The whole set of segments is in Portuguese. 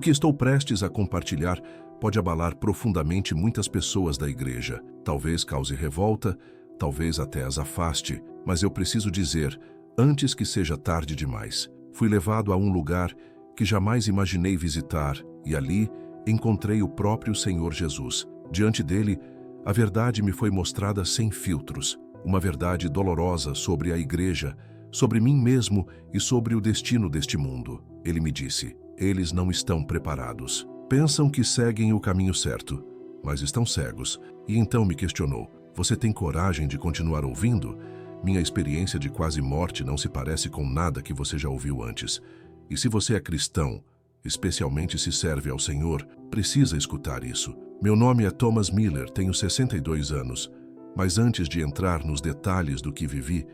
que estou prestes a compartilhar pode abalar profundamente muitas pessoas da igreja. Talvez cause revolta, talvez até as afaste, mas eu preciso dizer, antes que seja tarde demais, fui levado a um lugar que jamais imaginei visitar e ali encontrei o próprio Senhor Jesus. Diante dele, a verdade me foi mostrada sem filtros, uma verdade dolorosa sobre a igreja, sobre mim mesmo e sobre o destino deste mundo. Ele me disse, eles não estão preparados. Pensam que seguem o caminho certo, mas estão cegos. E então me questionou, você tem coragem de continuar ouvindo? Minha experiência de quase morte não se parece com nada que você já ouviu antes. E se você é cristão, especialmente se serve ao Senhor, precisa escutar isso. Meu nome é Thomas Miller, tenho 62 anos. Mas antes de entrar nos detalhes do que vivi,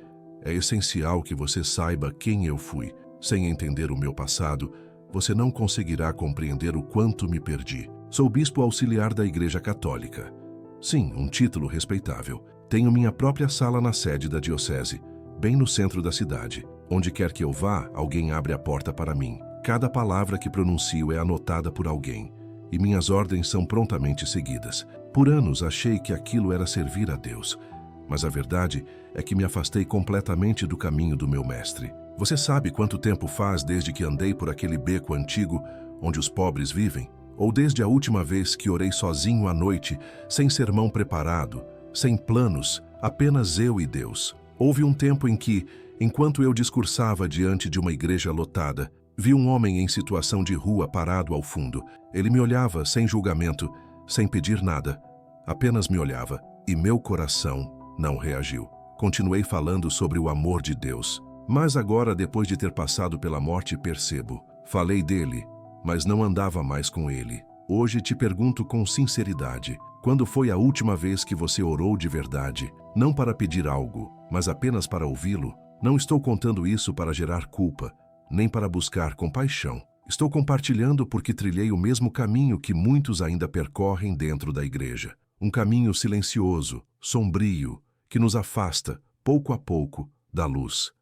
é essencial que você saiba quem eu fui. Sem entender o meu passado, você não conseguirá compreender o quanto me perdi. Sou bispo auxiliar da Igreja Católica. Sim, um título respeitável. Tenho minha própria sala na sede da diocese, bem no centro da cidade. Onde quer que eu vá, alguém abre a porta para mim. Cada palavra que pronuncio é anotada por alguém, e minhas ordens são prontamente seguidas. Por anos achei que aquilo era servir a Deus, mas a verdade é que me afastei completamente do caminho do meu mestre. Você sabe quanto tempo faz desde que andei por aquele beco antigo onde os pobres vivem? Ou desde a última vez que orei sozinho à noite, sem sermão preparado, sem planos, apenas eu e Deus? Houve um tempo em que, enquanto eu discursava diante de uma igreja lotada, vi um homem em situação de rua parado ao fundo. Ele me olhava sem julgamento, sem pedir nada. Apenas me olhava, e meu coração não reagiu. Continuei falando sobre o amor de Deus. Mas agora, depois de ter passado pela morte, percebo. Falei dele, mas não andava mais com ele. Hoje te pergunto com sinceridade, quando foi a última vez que você orou de verdade? Não para pedir algo, mas apenas para ouvi-lo? Não estou contando isso para gerar culpa, nem para buscar compaixão. Estou compartilhando porque trilhei o mesmo caminho que muitos ainda percorrem dentro da igreja. Um caminho silencioso, sombrio, que nos afasta, pouco a pouco, da luz.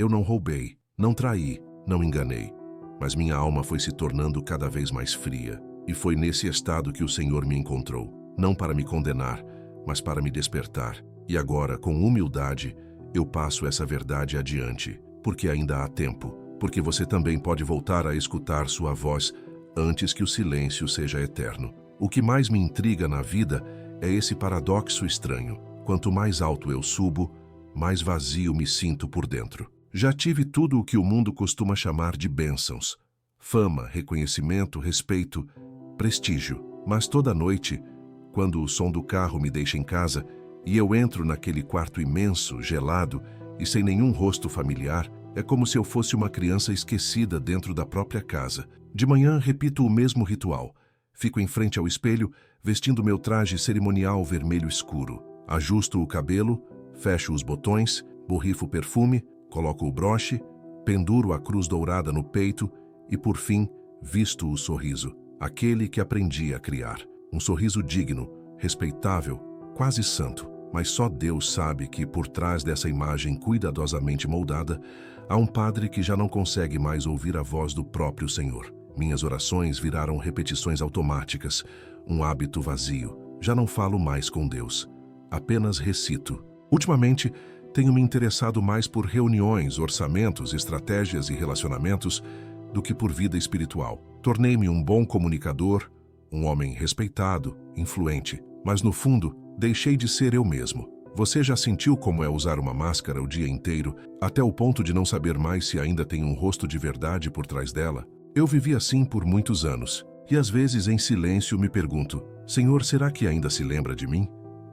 Eu não roubei, não traí, não enganei, mas minha alma foi se tornando cada vez mais fria. E foi nesse estado que o Senhor me encontrou, não para me condenar, mas para me despertar. E agora, com humildade, eu passo essa verdade adiante, porque ainda há tempo, porque você também pode voltar a escutar sua voz antes que o silêncio seja eterno. O que mais me intriga na vida é esse paradoxo estranho. Quanto mais alto eu subo, mais vazio me sinto por dentro. Já tive tudo o que o mundo costuma chamar de bênçãos: fama, reconhecimento, respeito, prestígio. Mas toda noite, quando o som do carro me deixa em casa e eu entro naquele quarto imenso, gelado e sem nenhum rosto familiar, é como se eu fosse uma criança esquecida dentro da própria casa. De manhã, repito o mesmo ritual. Fico em frente ao espelho, vestindo meu traje cerimonial vermelho escuro. Ajusto o cabelo, fecho os botões, borrifo o perfume, coloco o broche, penduro a cruz dourada no peito e, por fim, visto o sorriso, aquele que aprendi a criar. Um sorriso digno, respeitável, quase santo. Mas só Deus sabe que, por trás dessa imagem cuidadosamente moldada, há um padre que já não consegue mais ouvir a voz do próprio Senhor. Minhas orações viraram repetições automáticas, um hábito vazio. Já não falo mais com Deus, apenas recito. Ultimamente, tenho me interessado mais por reuniões, orçamentos, estratégias e relacionamentos do que por vida espiritual. Tornei-me um bom comunicador, um homem respeitado, influente, mas no fundo, deixei de ser eu mesmo. Você já sentiu como é usar uma máscara o dia inteiro, até o ponto de não saber mais se ainda tem um rosto de verdade por trás dela? Eu vivi assim por muitos anos, e às vezes em silêncio me pergunto, Senhor, será que ainda se lembra de mim?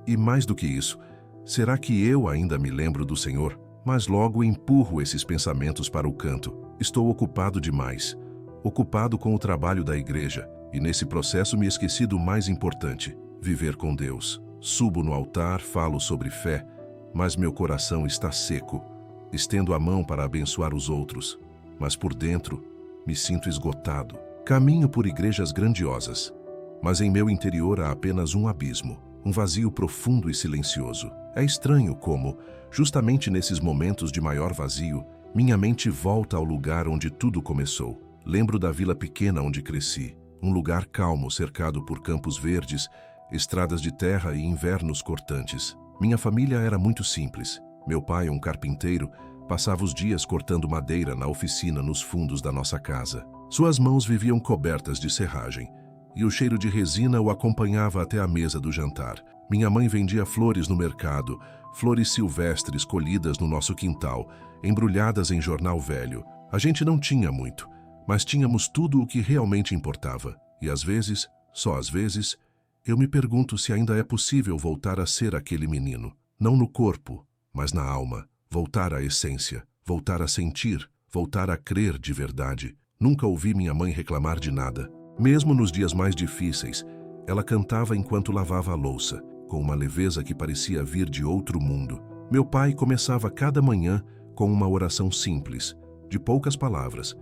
E mais do que isso, será que eu ainda me lembro do Senhor? Mas logo empurro esses pensamentos para o canto. Estou ocupado demais, ocupado com o trabalho da igreja, e nesse processo me esqueci do mais importante, viver com Deus. Subo no altar, falo sobre fé, mas meu coração está seco. Estendo a mão para abençoar os outros, mas por dentro me sinto esgotado. Caminho por igrejas grandiosas, mas em meu interior há apenas um abismo, um vazio profundo e silencioso. É estranho como, justamente nesses momentos de maior vazio, minha mente volta ao lugar onde tudo começou. Lembro da vila pequena onde cresci, um lugar calmo cercado por campos verdes, estradas de terra e invernos cortantes. Minha família era muito simples. Meu pai, um carpinteiro, passava os dias cortando madeira na oficina nos fundos da nossa casa. Suas mãos viviam cobertas de serragem, e o cheiro de resina o acompanhava até a mesa do jantar. Minha mãe vendia flores no mercado, flores silvestres colhidas no nosso quintal, embrulhadas em jornal velho. A gente não tinha muito, mas tínhamos tudo o que realmente importava. E às vezes, só às vezes, eu me pergunto se ainda é possível voltar a ser aquele menino. Não no corpo, mas na alma. Voltar à essência, voltar a sentir, voltar a crer de verdade. Nunca ouvi minha mãe reclamar de nada. Mesmo nos dias mais difíceis, ela cantava enquanto lavava a louça, com uma leveza que parecia vir de outro mundo. Meu pai começava cada manhã com uma oração simples, de poucas palavras,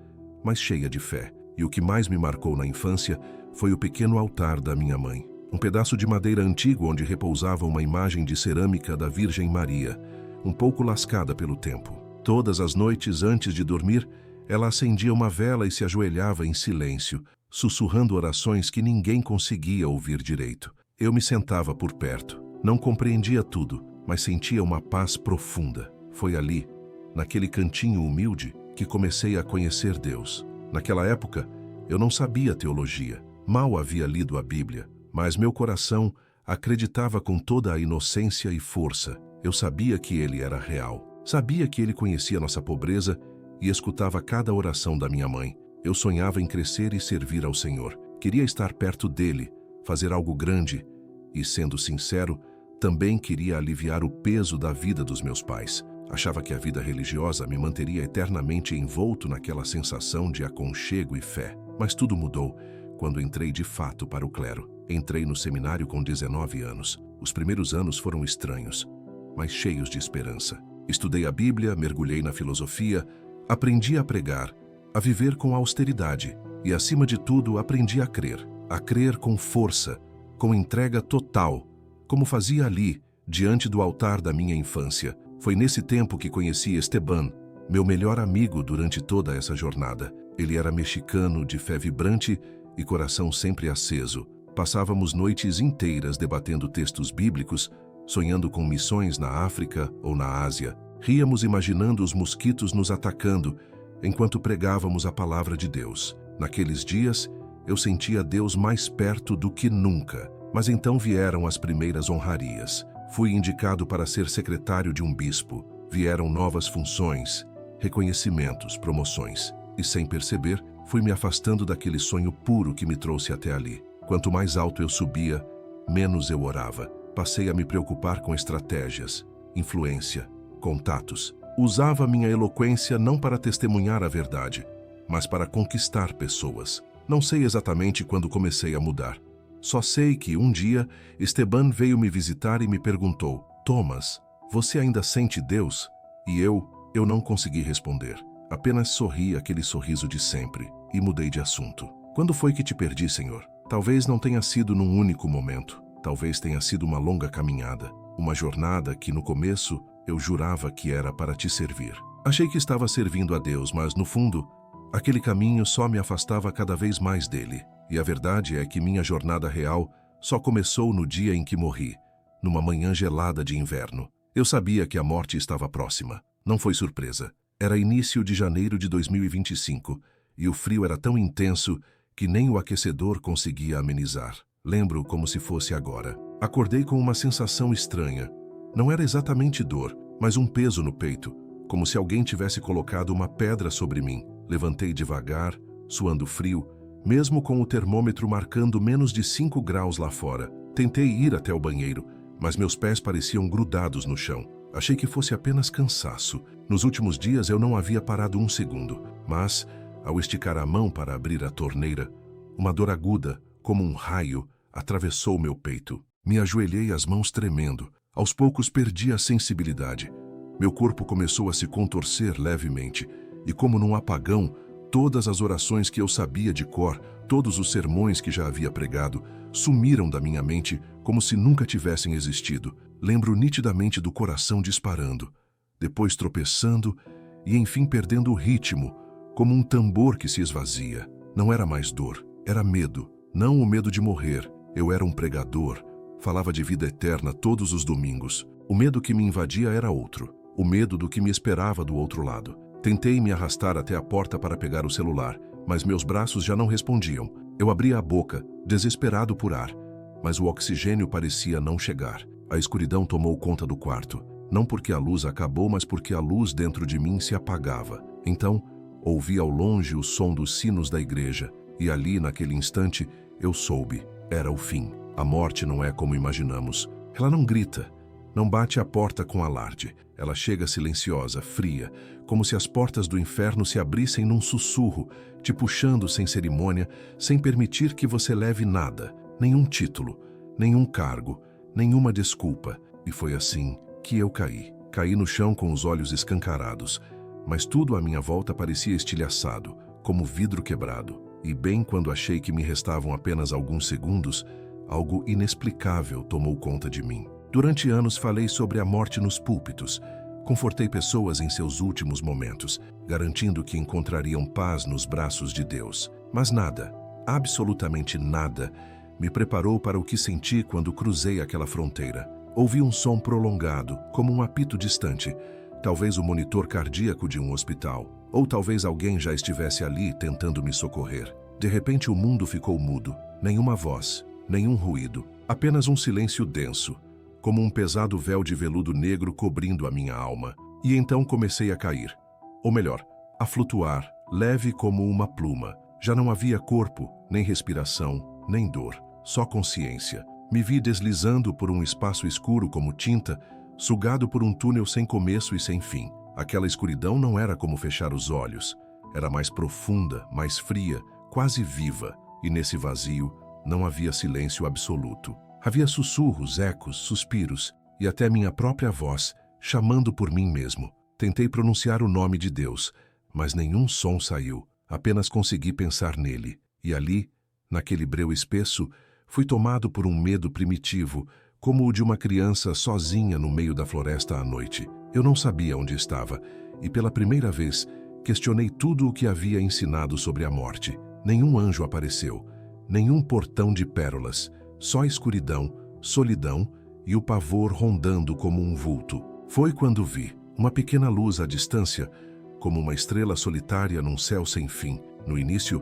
mas cheia de fé. E o que mais me marcou na infância foi o pequeno altar da minha mãe. Um pedaço de madeira antigo onde repousava uma imagem de cerâmica da Virgem Maria, um pouco lascada pelo tempo. Todas as noites, antes de dormir, ela acendia uma vela e se ajoelhava em silêncio, sussurrando orações que ninguém conseguia ouvir direito. Eu me sentava por perto. Não compreendia tudo, mas sentia uma paz profunda. Foi ali, naquele cantinho humilde, que comecei a conhecer Deus. Naquela época, eu não sabia teologia. Mal havia lido a Bíblia, mas meu coração acreditava com toda a inocência e força. Eu sabia que Ele era real. Sabia que Ele conhecia nossa pobreza e escutava cada oração da minha mãe. Eu sonhava em crescer e servir ao Senhor. Queria estar perto dEle, fazer algo grande e, sendo sincero, também queria aliviar o peso da vida dos meus pais. Achava que a vida religiosa me manteria eternamente envolto naquela sensação de aconchego e fé. Mas tudo mudou quando entrei de fato para o clero. Entrei no seminário com 19 anos. Os primeiros anos foram estranhos, mas cheios de esperança. Estudei a Bíblia, mergulhei na filosofia, aprendi a pregar, a viver com austeridade e, acima de tudo, aprendi a crer com força, com entrega total, como fazia ali, diante do altar da minha infância. Foi nesse tempo que conheci Esteban, meu melhor amigo durante toda essa jornada. Ele era mexicano, de fé vibrante e coração sempre aceso. Passávamos noites inteiras debatendo textos bíblicos, sonhando com missões na África ou na Ásia. Ríamos imaginando os mosquitos nos atacando, enquanto pregávamos a palavra de Deus. Naqueles dias, eu sentia Deus mais perto do que nunca. Mas então vieram as primeiras honrarias. Fui indicado para ser secretário de um bispo. Vieram novas funções, reconhecimentos, promoções. E sem perceber, fui me afastando daquele sonho puro que me trouxe até ali. Quanto mais alto eu subia, menos eu orava. Passei a me preocupar com estratégias, influência, contatos. Usava minha eloquência não para testemunhar a verdade, mas para conquistar pessoas. Não sei exatamente quando comecei a mudar. Só sei que um dia Esteban veio me visitar e me perguntou: Thomas, você ainda sente Deus? E eu não consegui responder. Apenas sorri aquele sorriso de sempre e mudei de assunto. Quando foi que te perdi, Senhor? Talvez não tenha sido num único momento. Talvez tenha sido uma longa caminhada. Uma jornada que no começo eu jurava que era para te servir. Achei que estava servindo a Deus, mas no fundo, aquele caminho só me afastava cada vez mais dele. E a verdade é que minha jornada real só começou no dia em que morri, numa manhã gelada de inverno. Eu sabia que a morte estava próxima. Não foi surpresa. Era início de janeiro de 2025 e o frio era tão intenso que nem o aquecedor conseguia amenizar. Lembro como se fosse agora. Acordei com uma sensação estranha. Não era exatamente dor, mas um peso no peito, como se alguém tivesse colocado uma pedra sobre mim. Levantei devagar, suando frio, mesmo com o termômetro marcando menos de 5 graus lá fora. Tentei ir até o banheiro, mas meus pés pareciam grudados no chão. Achei que fosse apenas cansaço. Nos últimos dias eu não havia parado um segundo, mas, ao esticar a mão para abrir a torneira, uma dor aguda, como um raio, atravessou meu peito. Me ajoelhei, as mãos tremendo. Aos poucos perdi a sensibilidade. Meu corpo começou a se contorcer levemente, e como num apagão, todas as orações que eu sabia de cor, todos os sermões que já havia pregado, sumiram da minha mente como se nunca tivessem existido. Lembro nitidamente do coração disparando, depois tropeçando e enfim perdendo o ritmo, como um tambor que se esvazia. Não era mais dor, era medo. Não o medo de morrer. Eu era um pregador. Falava de vida eterna todos os domingos. O medo que me invadia era outro. O medo do que me esperava do outro lado. Tentei me arrastar até a porta para pegar o celular, mas meus braços já não respondiam. Eu abria a boca, desesperado por ar, mas o oxigênio parecia não chegar. A escuridão tomou conta do quarto. Não porque a luz acabou, mas porque a luz dentro de mim se apagava. Então, ouvi ao longe o som dos sinos da igreja, e ali, naquele instante, eu soube. Era o fim. A morte não é como imaginamos. Ela não grita, não bate a porta com alarde. Ela chega silenciosa, fria, como se as portas do inferno se abrissem num sussurro, te puxando sem cerimônia, sem permitir que você leve nada, nenhum título, nenhum cargo, nenhuma desculpa. E foi assim que eu caí. Caí no chão com os olhos escancarados, mas tudo à minha volta parecia estilhaçado, como vidro quebrado. E bem quando achei que me restavam apenas alguns segundos, algo inexplicável tomou conta de mim. Durante anos falei sobre a morte nos púlpitos. Confortei pessoas em seus últimos momentos, garantindo que encontrariam paz nos braços de Deus. Mas nada, absolutamente nada, me preparou para o que senti quando cruzei aquela fronteira. Ouvi um som prolongado, como um apito distante. Talvez o monitor cardíaco de um hospital, ou talvez alguém já estivesse ali tentando me socorrer. De repente o mundo ficou mudo. Nenhuma voz, nenhum ruído, apenas um silêncio denso, como um pesado véu de veludo negro cobrindo a minha alma. E então comecei a cair. Ou melhor, a flutuar, leve como uma pluma. Já não havia corpo, nem respiração, nem dor, só consciência. Me vi deslizando por um espaço escuro como tinta, sugado por um túnel sem começo e sem fim. Aquela escuridão não era como fechar os olhos. Era mais profunda, mais fria, quase viva. E nesse vazio não havia silêncio absoluto. Havia sussurros, ecos, suspiros e até minha própria voz, chamando por mim mesmo. Tentei pronunciar o nome de Deus, mas nenhum som saiu. Apenas consegui pensar nele. E ali, naquele breu espesso, fui tomado por um medo primitivo, como o de uma criança sozinha no meio da floresta à noite. Eu não sabia onde estava, e pela primeira vez, questionei tudo o que havia ensinado sobre a morte. Nenhum anjo apareceu, nenhum portão de pérolas, só escuridão, solidão e o pavor rondando como um vulto. Foi quando vi uma pequena luz à distância, como uma estrela solitária num céu sem fim. No início,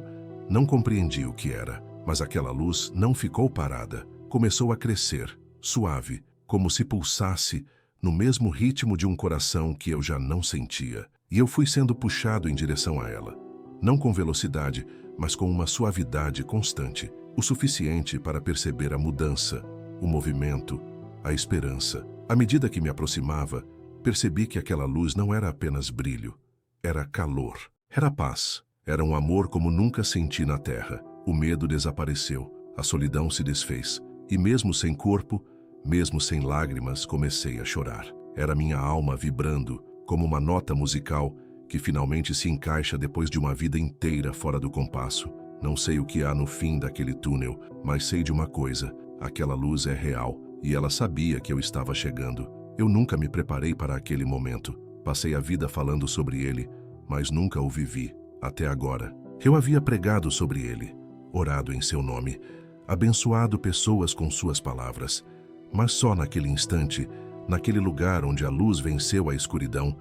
não compreendi o que era, mas aquela luz não ficou parada. Começou a crescer, suave, como se pulsasse no mesmo ritmo de um coração que eu já não sentia. E eu fui sendo puxado em direção a ela. Não com velocidade, mas com uma suavidade constante, o suficiente para perceber a mudança, o movimento, a esperança. À medida que me aproximava, percebi que aquela luz não era apenas brilho, era calor, era paz, era um amor como nunca senti na terra. O medo desapareceu, a solidão se desfez, e mesmo sem corpo, mesmo sem lágrimas, comecei a chorar. Era minha alma vibrando, como uma nota musical que finalmente se encaixa depois de uma vida inteira fora do compasso. Não sei o que há no fim daquele túnel, mas sei de uma coisa: aquela luz é real, e ela sabia que eu estava chegando. Eu nunca me preparei para aquele momento. Passei a vida falando sobre ele, mas nunca o vivi, até agora. Eu havia pregado sobre ele, orado em seu nome, abençoado pessoas com suas palavras. Mas só naquele instante, naquele lugar onde a luz venceu a escuridão,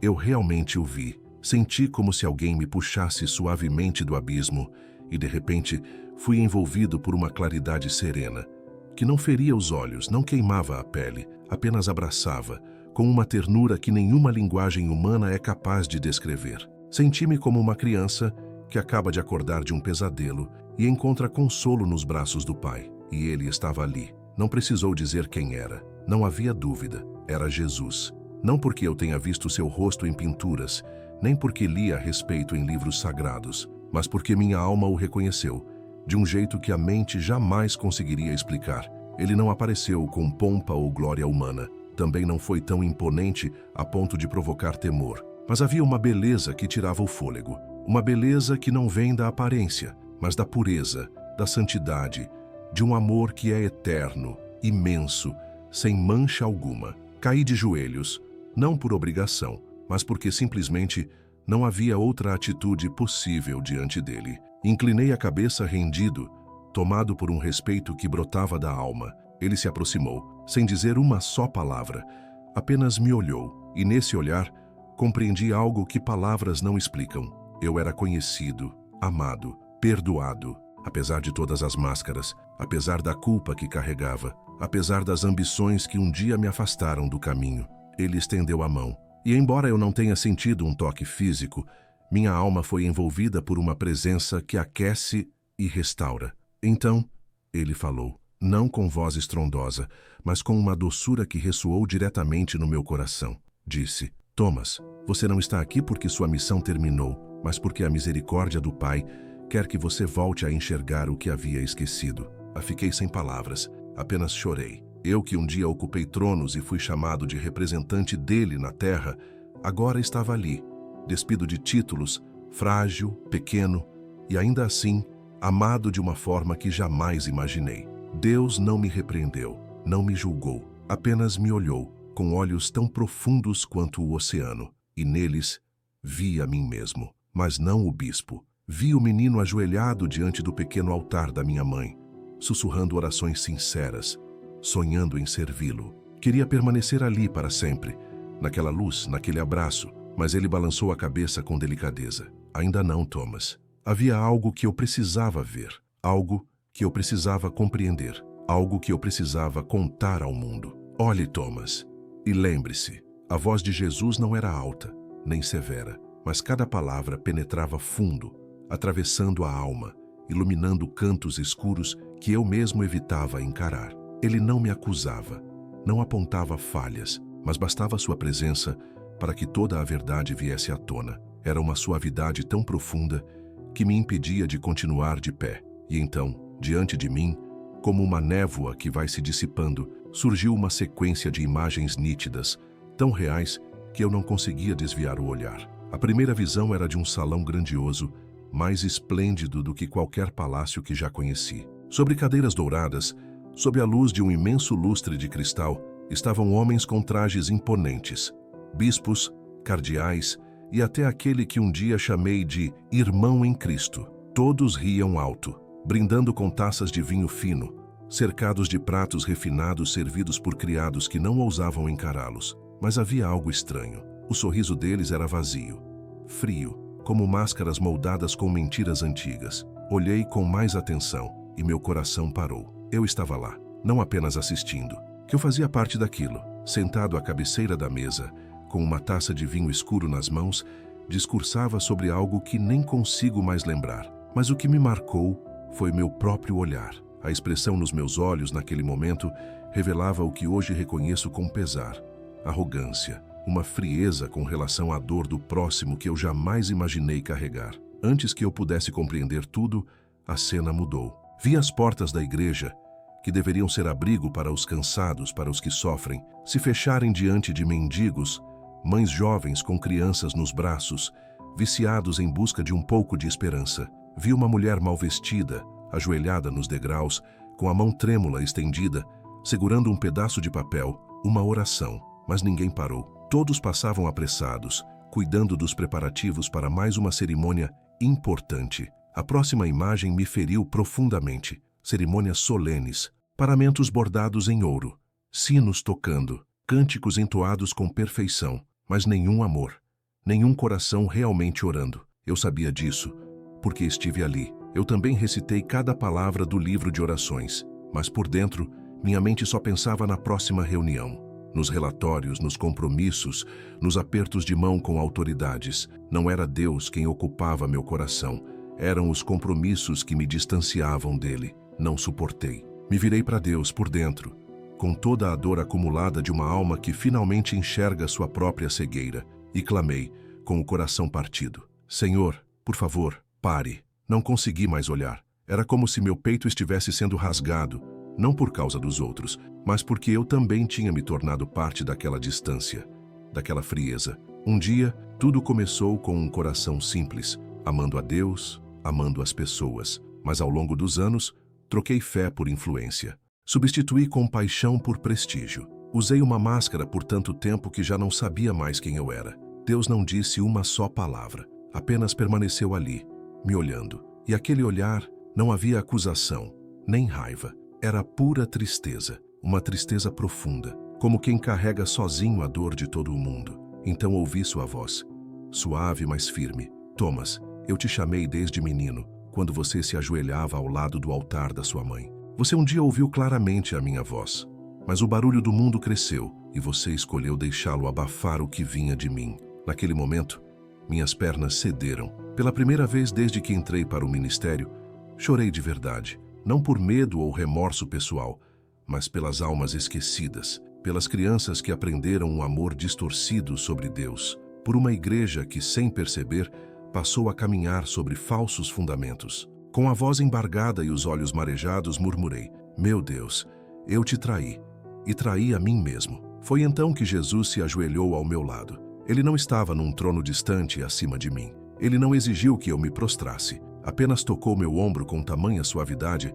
eu realmente o vi. Senti como se alguém me puxasse suavemente do abismo e, de repente, fui envolvido por uma claridade serena, que não feria os olhos, não queimava a pele, apenas abraçava, com uma ternura que nenhuma linguagem humana é capaz de descrever. Senti-me como uma criança que acaba de acordar de um pesadelo e encontra consolo nos braços do pai. E ele estava ali. Não precisou dizer quem era. Não havia dúvida. Era Jesus. Não porque eu tenha visto seu rosto em pinturas, nem porque li a respeito em livros sagrados, mas porque minha alma o reconheceu, de um jeito que a mente jamais conseguiria explicar. Ele não apareceu com pompa ou glória humana. Também não foi tão imponente a ponto de provocar temor. Mas havia uma beleza que tirava o fôlego. Uma beleza que não vem da aparência, mas da pureza, da santidade, de um amor que é eterno, imenso, sem mancha alguma. Caí de joelhos, não por obrigação, mas porque simplesmente não havia outra atitude possível diante dele. Inclinei a cabeça rendido, tomado por um respeito que brotava da alma. Ele se aproximou, sem dizer uma só palavra. Apenas me olhou, e nesse olhar, compreendi algo que palavras não explicam. Eu era conhecido, amado, perdoado. Apesar de todas as máscaras, apesar da culpa que carregava, apesar das ambições que um dia me afastaram do caminho, ele estendeu a mão. E embora eu não tenha sentido um toque físico, minha alma foi envolvida por uma presença que aquece e restaura. Então, ele falou, não com voz estrondosa, mas com uma doçura que ressoou diretamente no meu coração. Disse, Thomas, você não está aqui porque sua missão terminou, mas porque a misericórdia do Pai quer que você volte a enxergar o que havia esquecido. Fiquei sem palavras, apenas chorei. Eu que um dia ocupei tronos e fui chamado de representante dele na terra, agora estava ali, despido de títulos, frágil, pequeno e ainda assim, amado de uma forma que jamais imaginei. Deus não me repreendeu, não me julgou, apenas me olhou, com olhos tão profundos quanto o oceano, e neles vi a mim mesmo, mas não o bispo. Vi o menino ajoelhado diante do pequeno altar da minha mãe, sussurrando orações sinceras, sonhando em servi-lo. Queria permanecer ali para sempre, naquela luz, naquele abraço, mas ele balançou a cabeça com delicadeza. Ainda não, Thomas. Havia algo que eu precisava ver, algo que eu precisava compreender, algo que eu precisava contar ao mundo. Olhe, Thomas, e lembre-se, a voz de Jesus não era alta, nem severa, mas cada palavra penetrava fundo, atravessando a alma, iluminando cantos escuros que eu mesmo evitava encarar. Ele não me acusava, não apontava falhas, mas bastava sua presença para que toda a verdade viesse à tona. Era uma suavidade tão profunda que me impedia de continuar de pé. E então, diante de mim, como uma névoa que vai se dissipando, surgiu uma sequência de imagens nítidas, tão reais que eu não conseguia desviar o olhar. A primeira visão era de um salão grandioso, mais esplêndido do que qualquer palácio que já conheci. Sobre cadeiras douradas, sob a luz de um imenso lustre de cristal, estavam homens com trajes imponentes, bispos, cardeais e até aquele que um dia chamei de irmão em Cristo. Todos riam alto, brindando com taças de vinho fino, cercados de pratos refinados servidos por criados que não ousavam encará-los. Mas havia algo estranho. O sorriso deles era vazio, frio, como máscaras moldadas com mentiras antigas. Olhei com mais atenção e meu coração parou. Eu estava lá, não apenas assistindo, que eu fazia parte daquilo, sentado à cabeceira da mesa, com uma taça de vinho escuro nas mãos, discursava sobre algo que nem consigo mais lembrar. Mas o que me marcou foi meu próprio olhar. A expressão nos meus olhos naquele momento revelava o que hoje reconheço com pesar: arrogância, uma frieza com relação à dor do próximo que eu jamais imaginei carregar. Antes que eu pudesse compreender tudo, a cena mudou. Vi as portas da igreja, que deveriam ser abrigo para os cansados, para os que sofrem, se fecharem diante de mendigos, mães jovens com crianças nos braços, viciados em busca de um pouco de esperança. Vi uma mulher mal vestida, ajoelhada nos degraus, com a mão trêmula estendida, segurando um pedaço de papel, uma oração, mas ninguém parou. Todos passavam apressados, cuidando dos preparativos para mais uma cerimônia importante. A próxima imagem me feriu profundamente. Cerimônias solenes, paramentos bordados em ouro, sinos tocando, cânticos entoados com perfeição, mas nenhum amor, nenhum coração realmente orando. Eu sabia disso, porque estive ali. Eu também recitei cada palavra do livro de orações, mas por dentro, minha mente só pensava na próxima reunião. Nos relatórios, nos compromissos, nos apertos de mão com autoridades. Não era Deus quem ocupava meu coração, eram os compromissos que me distanciavam dele. Não suportei. Me virei para Deus por dentro, com toda a dor acumulada de uma alma que finalmente enxerga sua própria cegueira, e clamei, com o coração partido: Senhor, por favor, pare. Não consegui mais olhar. Era como se meu peito estivesse sendo rasgado, não por causa dos outros, mas porque eu também tinha me tornado parte daquela distância, daquela frieza. Um dia, tudo começou com um coração simples, amando a Deus, amando as pessoas. Mas ao longo dos anos, troquei fé por influência. Substituí compaixão por prestígio. Usei uma máscara por tanto tempo que já não sabia mais quem eu era. Deus não disse uma só palavra, apenas permaneceu ali, me olhando. E aquele olhar não havia acusação, nem raiva. Era pura tristeza, uma tristeza profunda, como quem carrega sozinho a dor de todo o mundo. Então ouvi sua voz, suave, mas firme. Thomas, eu te chamei desde menino, quando você se ajoelhava ao lado do altar da sua mãe. Você um dia ouviu claramente a minha voz, mas o barulho do mundo cresceu e você escolheu deixá-lo abafar o que vinha de mim. Naquele momento, minhas pernas cederam. Pela primeira vez desde que entrei para o ministério, chorei de verdade, não por medo ou remorso pessoal, mas pelas almas esquecidas, pelas crianças que aprenderam um amor distorcido sobre Deus, por uma igreja que, sem perceber, passou a caminhar sobre falsos fundamentos. Com a voz embargada e os olhos marejados, murmurei: meu Deus, eu te traí, e traí a mim mesmo. Foi então que Jesus se ajoelhou ao meu lado. Ele não estava num trono distante acima de mim. Ele não exigiu que eu me prostrasse. Apenas tocou meu ombro com tamanha suavidade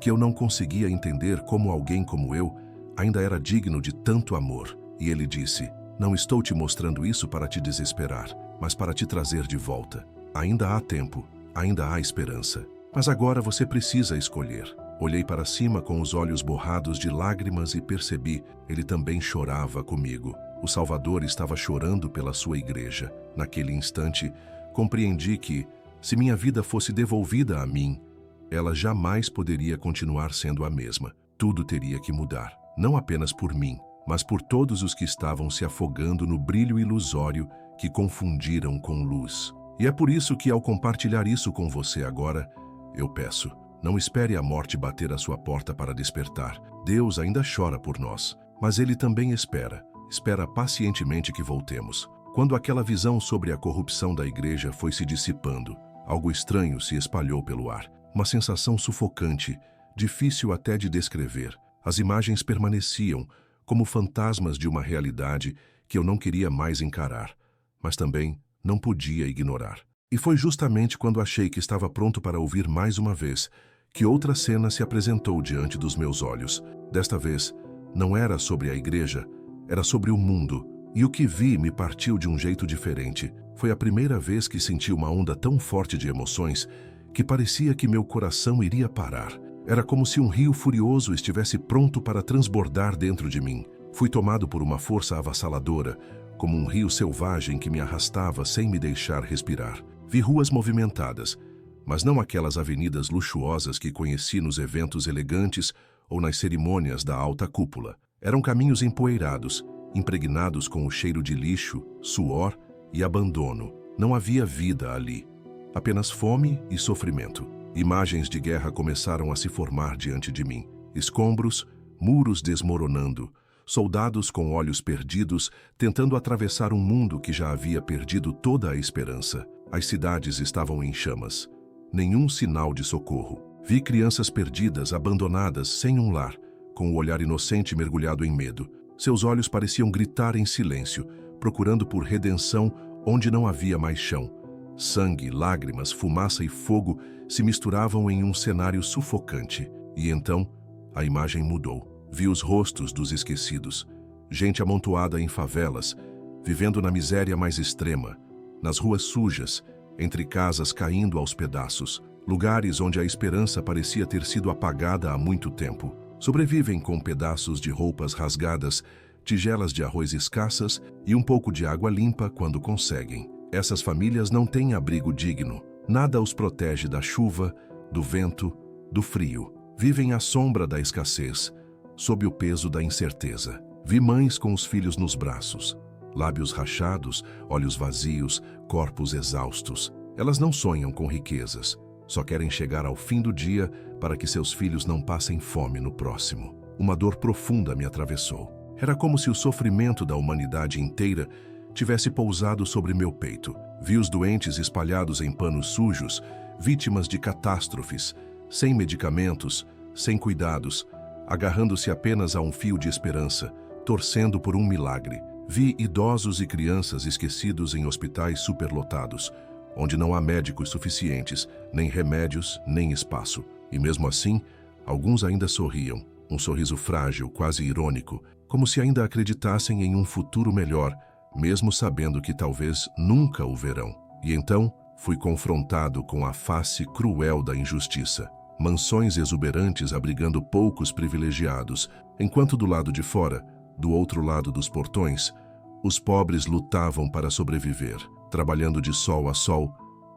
que eu não conseguia entender como alguém como eu ainda era digno de tanto amor. E ele disse: não estou te mostrando isso para te desesperar, mas para te trazer de volta. Ainda há tempo, ainda há esperança. Mas agora você precisa escolher. Olhei para cima com os olhos borrados de lágrimas e percebi, ele também chorava comigo. O Salvador estava chorando pela sua igreja. Naquele instante, compreendi que, se minha vida fosse devolvida a mim, ela jamais poderia continuar sendo a mesma. Tudo teria que mudar, não apenas por mim, mas por todos os que estavam se afogando no brilho ilusório que confundiram com luz. E é por isso que, ao compartilhar isso com você agora, eu peço, não espere a morte bater à sua porta para despertar. Deus ainda chora por nós, mas Ele também espera pacientemente que voltemos. Quando aquela visão sobre a corrupção da igreja foi se dissipando, algo estranho se espalhou pelo ar. Uma sensação sufocante, difícil até de descrever. As imagens permaneciam, como fantasmas de uma realidade que eu não queria mais encarar, mas também não podia ignorar. E foi justamente quando achei que estava pronto para ouvir mais uma vez, que outra cena se apresentou diante dos meus olhos. Desta vez, não era sobre a igreja, era sobre o mundo. E o que vi me partiu de um jeito diferente. Foi a primeira vez que senti uma onda tão forte de emoções que parecia que meu coração iria parar. Era como se um rio furioso estivesse pronto para transbordar dentro de mim. Fui tomado por uma força avassaladora, como um rio selvagem que me arrastava sem me deixar respirar. Vi ruas movimentadas, mas não aquelas avenidas luxuosas que conheci nos eventos elegantes ou nas cerimônias da alta cúpula. Eram caminhos empoeirados, impregnados com o cheiro de lixo, suor e abandono. Não havia vida ali, apenas fome e sofrimento. Imagens de guerra começaram a se formar diante de mim. Escombros, muros desmoronando, soldados com olhos perdidos tentando atravessar um mundo que já havia perdido toda a esperança. As cidades estavam em chamas. Nenhum sinal de socorro. Vi crianças perdidas, abandonadas, sem um lar, com o olhar inocente mergulhado em medo. Seus olhos pareciam gritar em silêncio, procurando por redenção onde não havia mais chão. Sangue, lágrimas, fumaça e fogo se misturavam em um cenário sufocante. E então, a imagem mudou. Vi os rostos dos esquecidos, gente amontoada em favelas, vivendo na miséria mais extrema, nas ruas sujas, entre casas caindo aos pedaços, lugares onde a esperança parecia ter sido apagada há muito tempo. Sobrevivem com pedaços de roupas rasgadas, tigelas de arroz escassas e um pouco de água limpa quando conseguem. Essas famílias não têm abrigo digno. Nada os protege da chuva, do vento, do frio. Vivem à sombra da escassez, sob o peso da incerteza. Vi mães com os filhos nos braços, lábios rachados, olhos vazios, corpos exaustos. Elas não sonham com riquezas, só querem chegar ao fim do dia para que seus filhos não passem fome no próximo. Uma dor profunda me atravessou. Era como se o sofrimento da humanidade inteira tivesse pousado sobre meu peito. Vi os doentes espalhados em panos sujos, vítimas de catástrofes, sem medicamentos, sem cuidados, agarrando-se apenas a um fio de esperança, torcendo por um milagre. Vi idosos e crianças esquecidos em hospitais superlotados, onde não há médicos suficientes, nem remédios, nem espaço. E mesmo assim, alguns ainda sorriam, um sorriso frágil, quase irônico, como se ainda acreditassem em um futuro melhor, mesmo sabendo que talvez nunca o verão. E então, fui confrontado com a face cruel da injustiça. mansões exuberantes abrigando poucos privilegiados, enquanto do lado de fora, do outro lado dos portões, os pobres lutavam para sobreviver, trabalhando de sol a sol,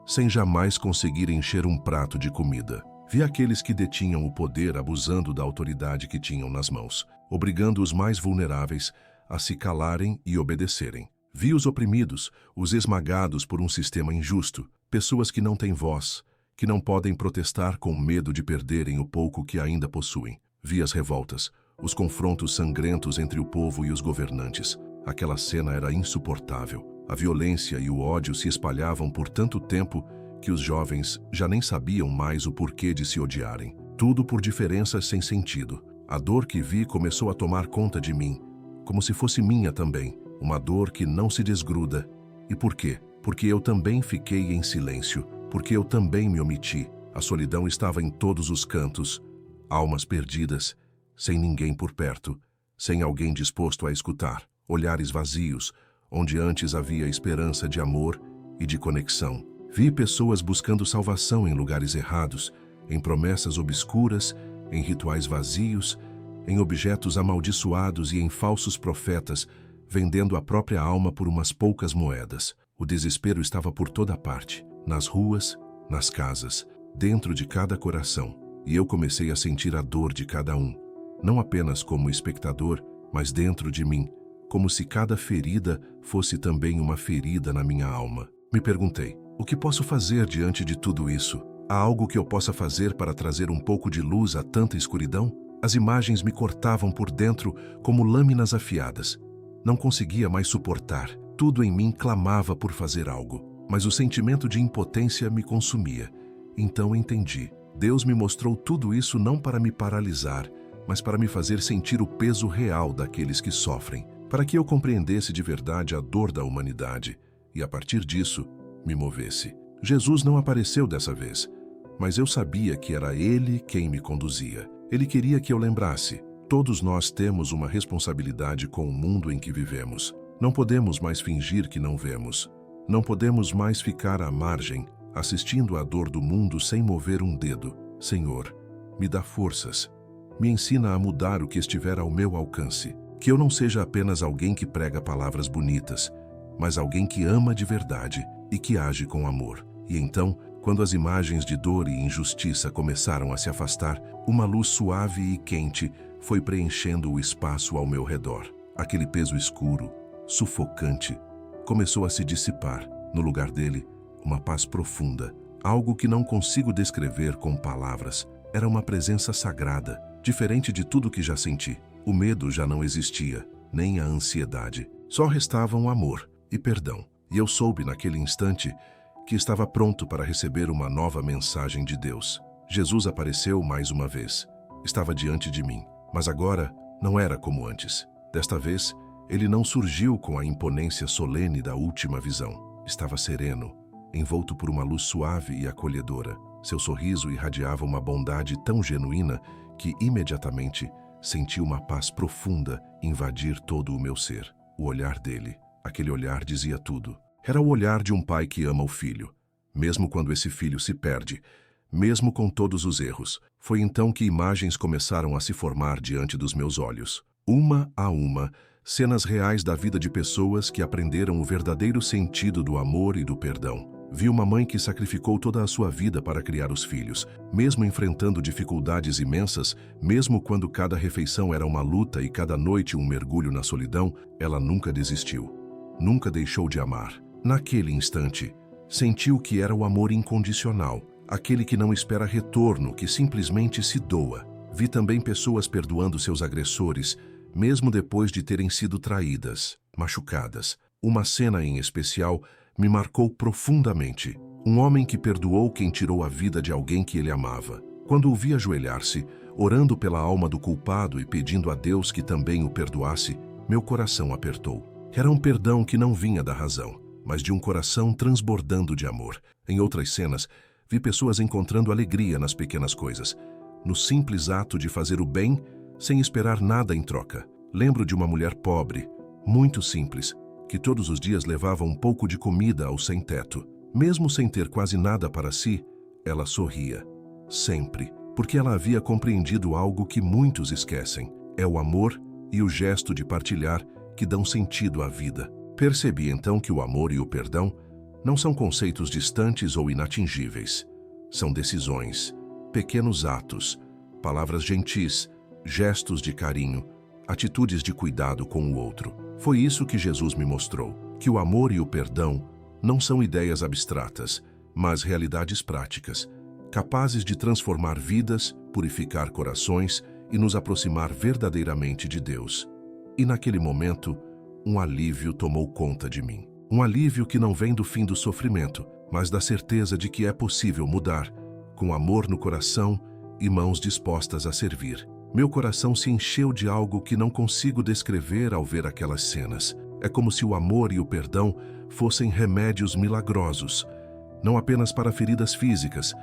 sem jamais conseguir encher um prato de comida. Vi aqueles que detinham o poder abusando da autoridade que tinham nas mãos, obrigando os mais vulneráveis a se calarem e obedecerem. Vi os oprimidos, os esmagados por um sistema injusto, pessoas que não têm voz, que não podem protestar com medo de perderem o pouco que ainda possuem. Vi as revoltas, os confrontos sangrentos entre o povo e os governantes. Aquela cena era insuportável. A violência e o ódio se espalhavam por tanto tempo que os jovens já nem sabiam mais o porquê de se odiarem. Tudo por diferenças sem sentido. A dor que vi começou a tomar conta de mim, como se fosse minha também. Uma dor que não se desgruda. E por quê? Porque eu também fiquei em silêncio. Porque eu também me omiti. A solidão estava em todos os cantos. Almas perdidas, sem ninguém por perto, sem alguém disposto a escutar. Olhares vazios, onde antes havia esperança de amor e de conexão. Vi pessoas buscando salvação em lugares errados, em promessas obscuras, em rituais vazios, em objetos amaldiçoados e em falsos profetas, vendendo a própria alma por umas poucas moedas. O desespero estava por toda parte, nas ruas, nas casas, dentro de cada coração. E eu comecei a sentir a dor de cada um, não apenas como espectador, mas dentro de mim, como se cada ferida fosse também uma ferida na minha alma. Me perguntei, o que posso fazer diante de tudo isso? Há algo que eu possa fazer para trazer um pouco de luz a tanta escuridão? As imagens me cortavam por dentro como lâminas afiadas. Não conseguia mais suportar. Tudo em mim clamava por fazer algo, mas o sentimento de impotência me consumia. Então entendi. Deus me mostrou tudo isso não para me paralisar, mas para me fazer sentir o peso real daqueles que sofrem, para que eu compreendesse de verdade a dor da humanidade e, a partir disso, me movesse. Jesus não apareceu dessa vez, mas eu sabia que era Ele quem me conduzia. Ele queria que eu lembrasse. Todos nós temos uma responsabilidade com o mundo em que vivemos. Não podemos mais fingir que não vemos. Não podemos mais ficar à margem, assistindo à dor do mundo sem mover um dedo. Senhor, me dá forças. Me ensina a mudar o que estiver ao meu alcance. Que eu não seja apenas alguém que prega palavras bonitas, mas alguém que ama de verdade e que age com amor. E então, quando as imagens de dor e injustiça começaram a se afastar, uma luz suave e quente foi preenchendo o espaço ao meu redor. Aquele peso escuro, sufocante, começou a se dissipar. No lugar dele, uma paz profunda, algo que não consigo descrever com palavras. Era uma presença sagrada, diferente de tudo que já senti. O medo já não existia, nem a ansiedade. Só restavam amor e perdão. E eu soube naquele instante que estava pronto para receber uma nova mensagem de Deus. Jesus apareceu mais uma vez. Estava diante de mim, mas agora não era como antes. Desta vez, ele não surgiu com a imponência solene da última visão. Estava sereno, envolto por uma luz suave e acolhedora. Seu sorriso irradiava uma bondade tão genuína que, imediatamente, senti uma paz profunda invadir todo o meu ser. O olhar dele, aquele olhar dizia tudo. Era o olhar de um pai que ama o filho, mesmo quando esse filho se perde, mesmo com todos os erros. Foi então que imagens começaram a se formar diante dos meus olhos. Uma a uma, cenas reais da vida de pessoas que aprenderam o verdadeiro sentido do amor e do perdão. Vi uma mãe que sacrificou toda a sua vida para criar os filhos, mesmo enfrentando dificuldades imensas, mesmo quando cada refeição era uma luta e cada noite um mergulho na solidão, ela nunca desistiu. Nunca deixou de amar. Naquele instante, sentiu que era o amor incondicional, aquele que não espera retorno, que simplesmente se doa. Vi também pessoas perdoando seus agressores, mesmo depois de terem sido traídas, machucadas. Uma cena em especial me marcou profundamente. Um homem que perdoou quem tirou a vida de alguém que ele amava. Quando o vi ajoelhar-se, orando pela alma do culpado e pedindo a Deus que também o perdoasse, meu coração apertou. Era um perdão que não vinha da razão, mas de um coração transbordando de amor. Em outras cenas, vi pessoas encontrando alegria nas pequenas coisas, no simples ato de fazer o bem sem esperar nada em troca. Lembro de uma mulher pobre, muito simples, que todos os dias levava um pouco de comida ao sem-teto. Mesmo sem ter quase nada para si, ela sorria. Sempre. porque ela havia compreendido algo que muitos esquecem. É o amor e o gesto de partilhar que dão sentido à vida. Percebi então que o amor e o perdão não são conceitos distantes ou inatingíveis. São decisões, pequenos atos, palavras gentis, gestos de carinho, atitudes de cuidado com o outro. Foi isso que Jesus me mostrou, que o amor e o perdão não são ideias abstratas, mas realidades práticas, capazes de transformar vidas, purificar corações e nos aproximar verdadeiramente de Deus. E naquele momento, um alívio tomou conta de mim. Um alívio que não vem do fim do sofrimento, mas da certeza de que é possível mudar, com amor no coração e mãos dispostas a servir. Meu coração se encheu de algo que não consigo descrever ao ver aquelas cenas. É como se o amor e o perdão fossem remédios milagrosos, não apenas para feridas físicas,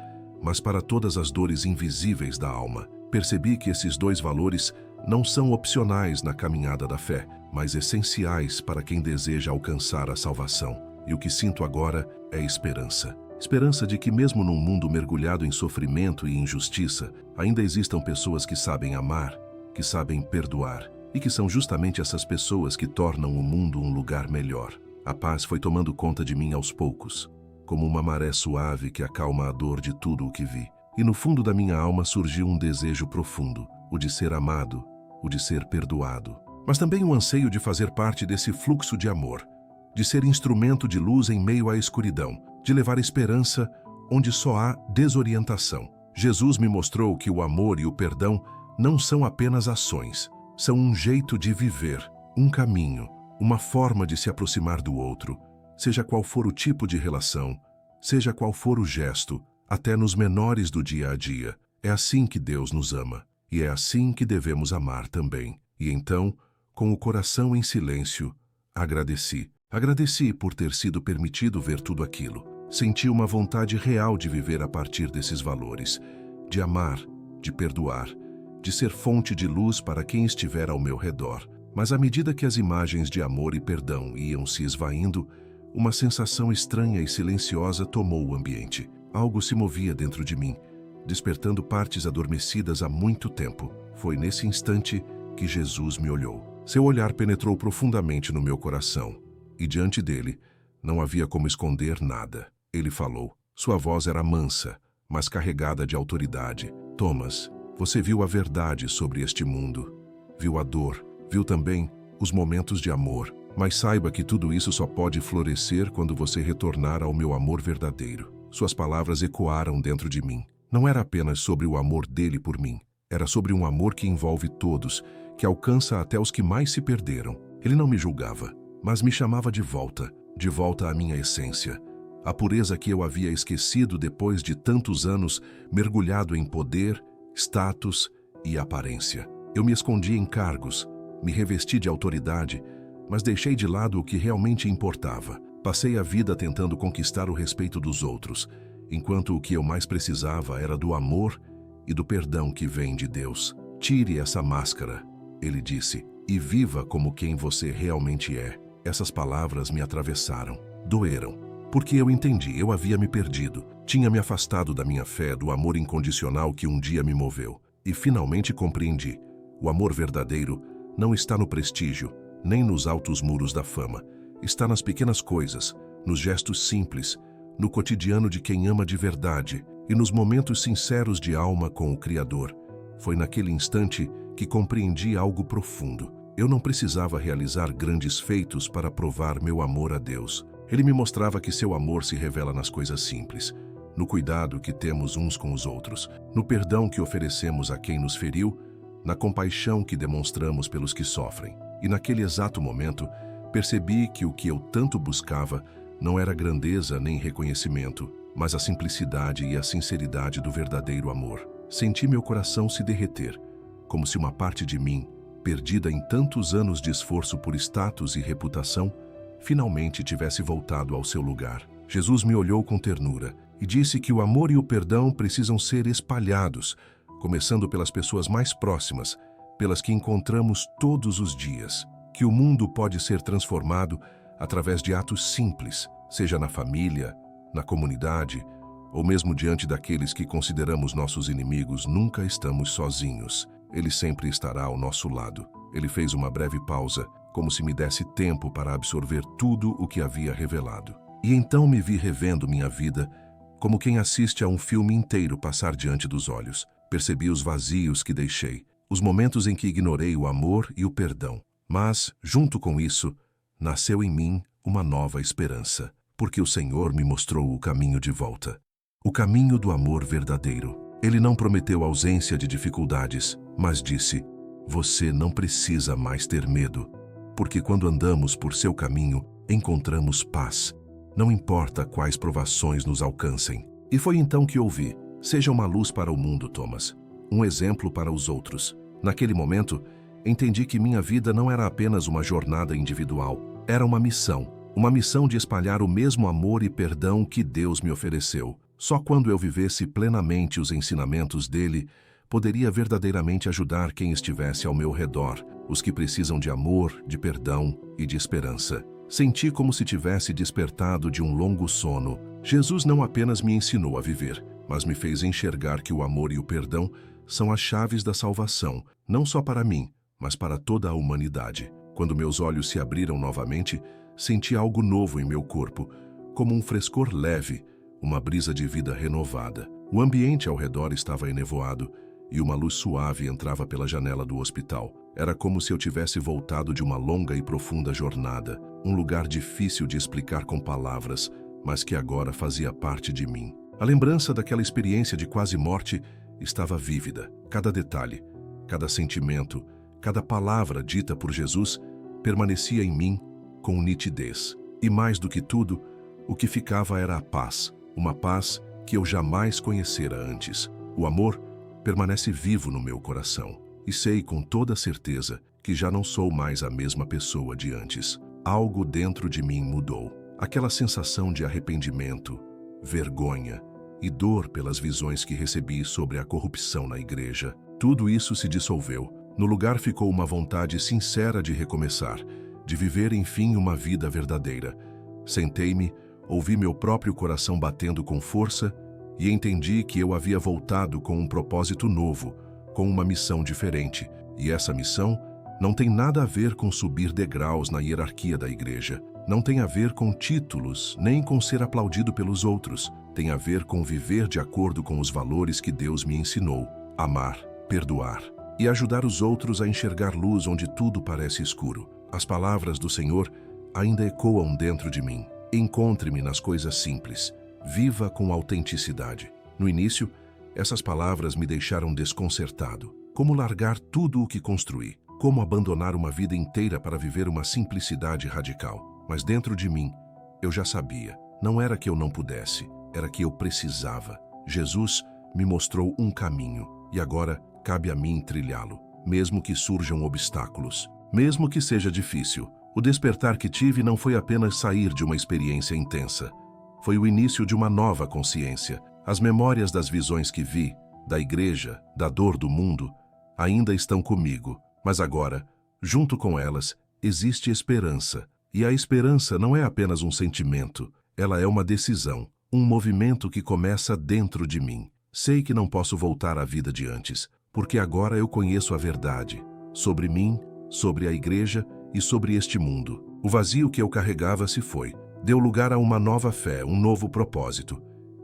mas para todas as dores invisíveis da alma. Percebi que esses dois valores não são opcionais na caminhada da fé, mas essenciais para quem deseja alcançar a salvação. E o que sinto agora é esperança. Esperança de que mesmo num mundo mergulhado em sofrimento e injustiça, ainda existam pessoas que sabem amar, que sabem perdoar, e que são justamente essas pessoas que tornam o mundo um lugar melhor. A paz foi tomando conta de mim aos poucos, como uma maré suave que acalma a dor de tudo o que vi. E no fundo da minha alma surgiu um desejo profundo, o de ser amado, o de ser perdoado. Mas também um anseio de fazer parte desse fluxo de amor, de ser instrumento de luz em meio à escuridão, de levar esperança onde só há desorientação. Jesus me mostrou que o amor e o perdão não são apenas ações, são um jeito de viver, um caminho, uma forma de se aproximar do outro, seja qual for o tipo de relação, seja qual for o gesto, até nos menores do dia a dia. É assim que Deus nos ama, e é assim que devemos amar também. E então, com o coração em silêncio, agradeci. Agradeci por ter sido permitido ver tudo aquilo. Senti uma vontade real de viver a partir desses valores, de amar, de perdoar, de ser fonte de luz para quem estiver ao meu redor. Mas à medida que as imagens de amor e perdão iam se esvaindo, uma sensação estranha e silenciosa tomou o ambiente. Algo se movia dentro de mim, despertando partes adormecidas há muito tempo. Foi nesse instante que Jesus me olhou. Seu olhar penetrou profundamente no meu coração, e diante dele não havia como esconder nada. Ele falou. Sua voz era mansa, mas carregada de autoridade. Thomas, você viu a verdade sobre este mundo. Viu a dor, viu também os momentos de amor. Mas saiba que tudo isso só pode florescer quando você retornar ao meu amor verdadeiro. Suas palavras ecoaram dentro de mim. Não era apenas sobre o amor dele por mim. Era sobre um amor que envolve todos, que alcança até os que mais se perderam. Ele não me julgava, mas me chamava de volta à minha essência. A pureza que eu havia esquecido depois de tantos anos mergulhado em poder, status e aparência. Eu me escondi em cargos, me revesti de autoridade, mas deixei de lado o que realmente importava. Passei a vida tentando conquistar o respeito dos outros, enquanto o que eu mais precisava era do amor e do perdão que vem de Deus. Tire essa máscara, ele disse, e viva como quem você realmente é. Essas palavras me atravessaram, doeram, porque eu entendi, eu havia me perdido, tinha me afastado da minha fé, do amor incondicional que um dia me moveu. E finalmente compreendi, o amor verdadeiro não está no prestígio, nem nos altos muros da fama. Está nas pequenas coisas, nos gestos simples, no cotidiano de quem ama de verdade e nos momentos sinceros de alma com o Criador. Foi naquele instante que compreendi algo profundo. Eu não precisava realizar grandes feitos para provar meu amor a Deus. Ele me mostrava que seu amor se revela nas coisas simples, no cuidado que temos uns com os outros, no perdão que oferecemos a quem nos feriu, na compaixão que demonstramos pelos que sofrem. E naquele exato momento, percebi que o que eu tanto buscava não era grandeza nem reconhecimento, mas a simplicidade e a sinceridade do verdadeiro amor. Senti meu coração se derreter, como se uma parte de mim, perdida em tantos anos de esforço por status e reputação, finalmente tivesse voltado ao seu lugar. Jesus me olhou com ternura e disse que o amor e o perdão precisam ser espalhados, começando pelas pessoas mais próximas, pelas que encontramos todos os dias. Que o mundo pode ser transformado através de atos simples, seja na família, na comunidade ou mesmo diante daqueles que consideramos nossos inimigos, nunca estamos sozinhos. Ele sempre estará ao nosso lado. Ele fez uma breve pausa, como se me desse tempo para absorver tudo o que havia revelado. E então me vi revendo minha vida, como quem assiste a um filme inteiro passar diante dos olhos. Percebi os vazios que deixei, os momentos em que ignorei o amor e o perdão. Mas, junto com isso, nasceu em mim uma nova esperança, porque o Senhor me mostrou o caminho de volta. O caminho do amor verdadeiro. Ele não prometeu ausência de dificuldades, mas disse: você não precisa mais ter medo, porque quando andamos por seu caminho, encontramos paz. Não importa quais provações nos alcancem. E foi então que ouvi: seja uma luz para o mundo, Thomas, um exemplo para os outros. Naquele momento, entendi que minha vida não era apenas uma jornada individual, era uma missão de espalhar o mesmo amor e perdão que Deus me ofereceu. Só quando eu vivesse plenamente os ensinamentos dele, poderia verdadeiramente ajudar quem estivesse ao meu redor, os que precisam de amor, de perdão e de esperança. Senti como se tivesse despertado de um longo sono. Jesus não apenas me ensinou a viver, mas me fez enxergar que o amor e o perdão são as chaves da salvação, não só para mim, mas para toda a humanidade. Quando meus olhos se abriram novamente, senti algo novo em meu corpo, como um frescor leve, uma brisa de vida renovada. O ambiente ao redor estava enevoado e uma luz suave entrava pela janela do hospital. Era como se eu tivesse voltado de uma longa e profunda jornada, um lugar difícil de explicar com palavras, mas que agora fazia parte de mim. A lembrança daquela experiência de quase morte estava vívida. Cada detalhe, cada sentimento, cada palavra dita por Jesus permanecia em mim com nitidez. E mais do que tudo, o que ficava era a paz, uma paz que eu jamais conhecera antes. O amor permanece vivo no meu coração, e sei com toda certeza que já não sou mais a mesma pessoa de antes. Algo dentro de mim mudou. Aquela sensação de arrependimento, vergonha e dor pelas visões que recebi sobre a corrupção na igreja, tudo isso se dissolveu. No lugar ficou uma vontade sincera de recomeçar, de viver enfim uma vida verdadeira. Sentei-me, ouvi meu próprio coração batendo com força e entendi que eu havia voltado com um propósito novo, com uma missão diferente. E essa missão não tem nada a ver com subir degraus na hierarquia da igreja. Não tem a ver com títulos, nem com ser aplaudido pelos outros. Tem a ver com viver de acordo com os valores que Deus me ensinou. Amar, perdoar e ajudar os outros a enxergar luz onde tudo parece escuro. As palavras do Senhor ainda ecoam dentro de mim. Encontre-me nas coisas simples. Viva com autenticidade. No início, essas palavras me deixaram desconcertado. Como largar tudo o que construí? Como abandonar uma vida inteira para viver uma simplicidade radical? Mas dentro de mim, eu já sabia. Não era que eu não pudesse, era que eu precisava. Jesus me mostrou um caminho e agora cabe a mim trilhá-lo, mesmo que surjam obstáculos, mesmo que seja difícil. O despertar que tive não foi apenas sair de uma experiência intensa. Foi o início de uma nova consciência. As memórias das visões que vi, da igreja, da dor do mundo, ainda estão comigo. Mas agora, junto com elas, existe esperança. E a esperança não é apenas um sentimento, ela é uma decisão, um movimento que começa dentro de mim. Sei que não posso voltar à vida de antes, porque agora eu conheço a verdade sobre mim, sobre a igreja e sobre este mundo. O vazio que eu carregava se foi. Deu lugar a uma nova fé, um novo propósito.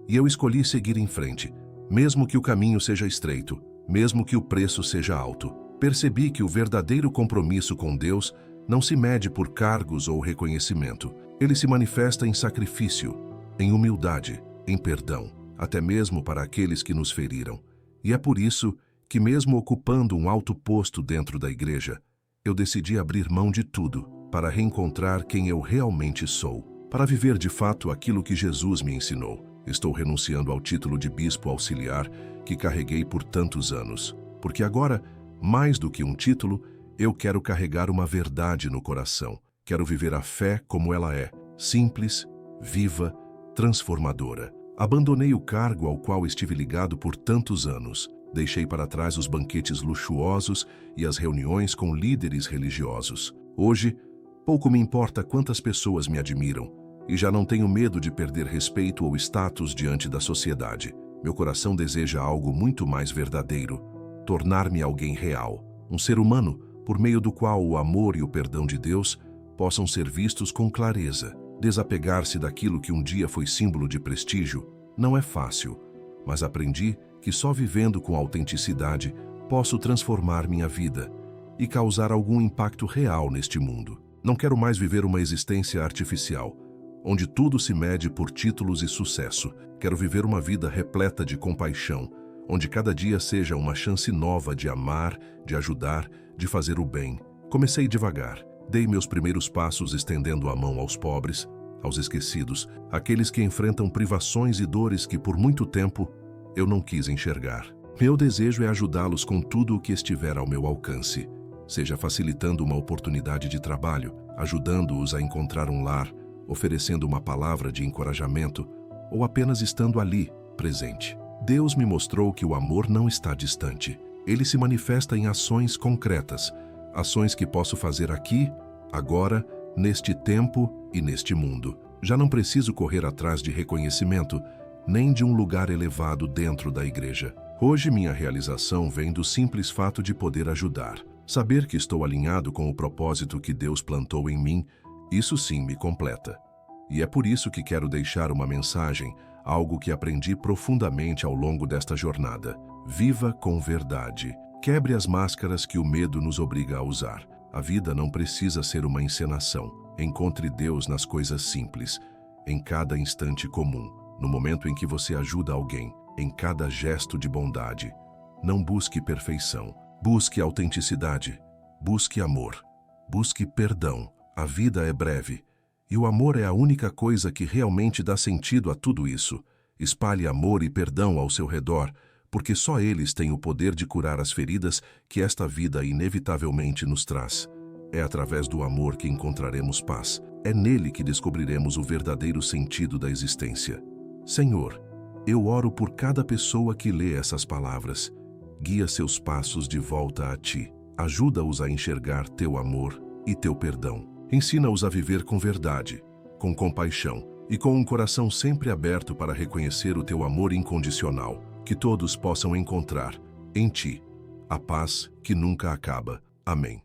E eu escolhi seguir em frente, mesmo que o caminho seja estreito, mesmo que o preço seja alto. Percebi que o verdadeiro compromisso com Deus não se mede por cargos ou reconhecimento. Ele se manifesta em sacrifício, em humildade, em perdão, até mesmo para aqueles que nos feriram. E é por isso que, mesmo ocupando um alto posto dentro da igreja, eu decidi abrir mão de tudo para reencontrar quem eu realmente sou, para viver de fato aquilo que Jesus me ensinou. Estou renunciando ao título de bispo auxiliar que carreguei por tantos anos, porque agora, mais do que um título, eu quero carregar uma verdade no coração. Quero viver a fé como ela é, simples, viva, transformadora. Abandonei o cargo ao qual estive ligado por tantos anos. Deixei para trás os banquetes luxuosos e as reuniões com líderes religiosos. Hoje, pouco me importa quantas pessoas me admiram. e já não tenho medo de perder respeito ou status diante da sociedade. Meu coração deseja algo muito mais verdadeiro, tornar-me alguém real, um ser humano por meio do qual o amor e o perdão de Deus possam ser vistos com clareza. Desapegar-se daquilo que um dia foi símbolo de prestígio não é fácil, mas aprendi que só vivendo com autenticidade posso transformar minha vida e causar algum impacto real neste mundo. Não quero mais viver uma existência artificial, onde tudo se mede por títulos e sucesso. Quero viver uma vida repleta de compaixão, onde cada dia seja uma chance nova de amar, de ajudar, de fazer o bem. Comecei devagar. Dei meus primeiros passos estendendo a mão aos pobres, aos esquecidos, aqueles que enfrentam privações e dores que por muito tempo eu não quis enxergar. Meu desejo é ajudá-los com tudo o que estiver ao meu alcance, seja facilitando uma oportunidade de trabalho, ajudando-os a encontrar um lar, oferecendo uma palavra de encorajamento ou apenas estando ali, presente. Deus me mostrou que o amor não está distante. Ele se manifesta em ações concretas, ações que posso fazer aqui, agora, neste tempo e neste mundo. Já não preciso correr atrás de reconhecimento, nem de um lugar elevado dentro da igreja. Hoje minha realização vem do simples fato de poder ajudar. Saber que estou alinhado com o propósito que Deus plantou em mim, isso sim me completa. E é por isso que quero deixar uma mensagem, algo que aprendi profundamente ao longo desta jornada. Viva com verdade. Quebre as máscaras que o medo nos obriga a usar. A vida não precisa ser uma encenação. Encontre Deus nas coisas simples, em cada instante comum, no momento em que você ajuda alguém, em cada gesto de bondade. Não busque perfeição. Busque autenticidade. Busque amor. Busque perdão. A vida é breve, e o amor é a única coisa que realmente dá sentido a tudo isso. Espalhe amor e perdão ao seu redor, porque só eles têm o poder de curar as feridas que esta vida inevitavelmente nos traz. É através do amor que encontraremos paz. É nele que descobriremos o verdadeiro sentido da existência. Senhor, eu oro por cada pessoa que lê essas palavras. Guia seus passos de volta a Ti. Ajuda-os a enxergar Teu amor e Teu perdão. Ensina-os a viver com verdade, com compaixão e com um coração sempre aberto para reconhecer o Teu amor incondicional. Que todos possam encontrar, em Ti, a paz que nunca acaba. Amém.